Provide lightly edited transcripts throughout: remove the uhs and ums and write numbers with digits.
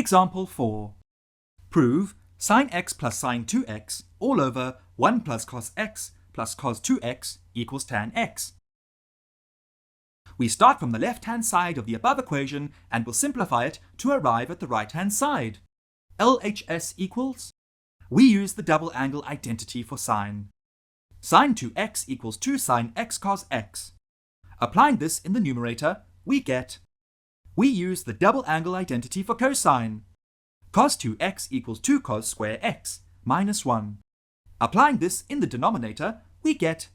Example 4. Prove sin x plus sin 2x all over 1 plus cos x plus cos 2x equals tan x. We start from the left-hand side of the above equation and will simplify it to arrive at the right-hand side. LHS equals, we use the double angle identity for sine. Sin 2x equals 2 sin x cos x. Applying this in the numerator, we get, we use the double angle identity for cosine. Cos 2x equals 2 cos square x minus 1. Applying this in the denominator, we get,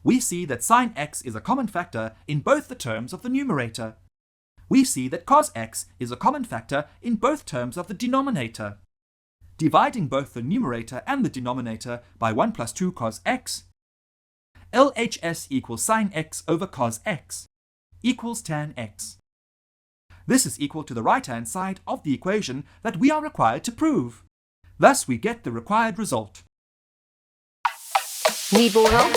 we see that sin x is a common factor in both the terms of the numerator. We see that cos x is a common factor in both terms of the denominator. Dividing both the numerator and the denominator by 1 plus 2 cos x, LHS equals sin x over cos x equals tan x. This is equal to the right-hand side of the equation that we are required to prove. Thus, we get the required result. Need more help?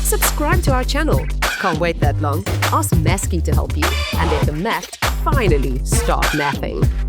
Subscribe to our channel. Can't wait that long? Ask Masky to help you and let the math finally start mathing.